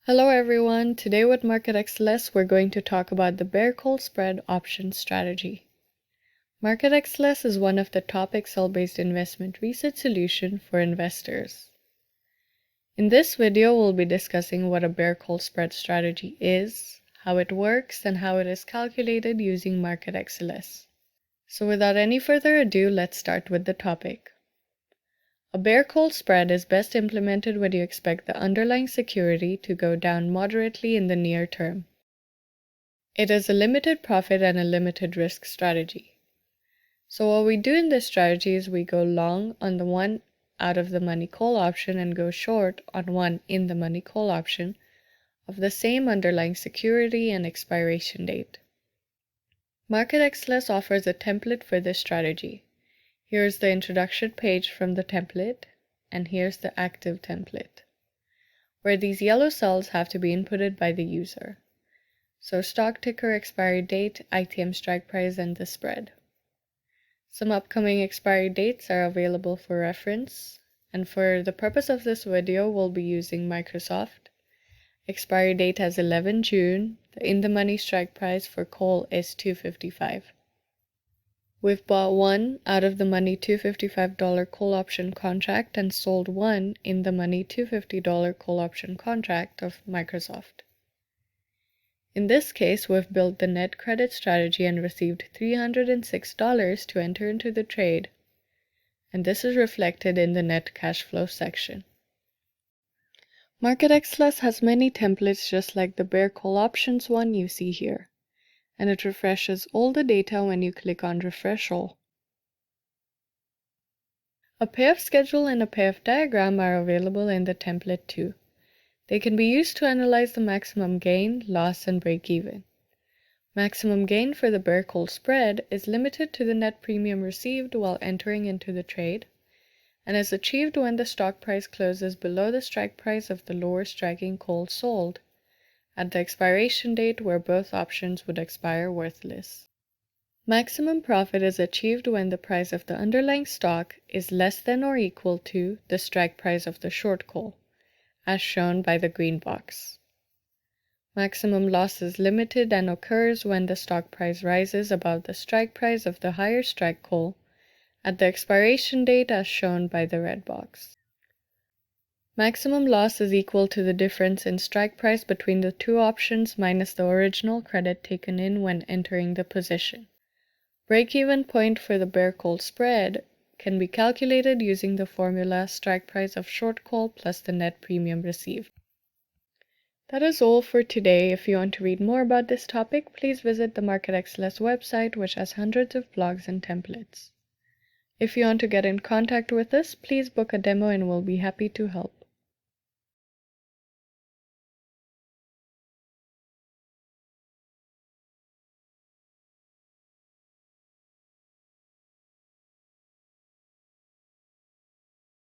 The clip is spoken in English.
Hello everyone, today with MarketXLS we're going to talk about the bear-call spread option strategy. MarketXLS is one of the top Excel-based investment research solution for investors. In this video we'll be discussing what a bear-call spread strategy is, how it works, and how it is calculated using MarketXLS. So without any further ado, let's start with the topic. A bear-call spread is best implemented when you expect the underlying security to go down moderately in the near term. It is a limited profit and a limited risk strategy. So what we do in this strategy is we go long on the one out of the money call option and go short on one in the money call option of the same underlying security and expiration date. MarketXLS offers a template for this strategy. Here's the introduction page from the template, and here's the active template, where these yellow cells have to be inputted by the user. So stock ticker, expiry date, ITM strike price, and the spread. Some upcoming expiry dates are available for reference, and for the purpose of this video, we'll be using Microsoft. Expiry date as 11 June, the in-the-money strike price for call is $255. We've bought one out of the money $255 call option contract and sold one in the money $250 call option contract of Microsoft. In this case, we've built the net credit strategy and received $306 to enter into the trade, and this is reflected in the net cash flow section. MarketXLS has many templates just like the bear call options one you see here, and it refreshes all the data when you click on Refresh All. A payoff schedule and a payoff diagram are available in the template too. They can be used to analyze the maximum gain, loss, and break-even. Maximum gain for the bear call spread is limited to the net premium received while entering into the trade, and is achieved when the stock price closes below the strike price of the lower striking call sold, at the expiration date where both options would expire worthless. Maximum profit is achieved when the price of the underlying stock is less than or equal to the strike price of the short call, as shown by the green box. Maximum loss is limited and occurs when the stock price rises above the strike price of the higher strike call at the expiration date as shown by the red box. Maximum loss is equal to the difference in strike price between the two options minus the original credit taken in when entering the position. Break-even point for the bear call spread can be calculated using the formula strike price of short call plus the net premium received. That is all for today. If you want to read more about this topic, please visit the MarketXLS website, which has hundreds of blogs and templates. If you want to get in contact with us, please book a demo and we'll be happy to help.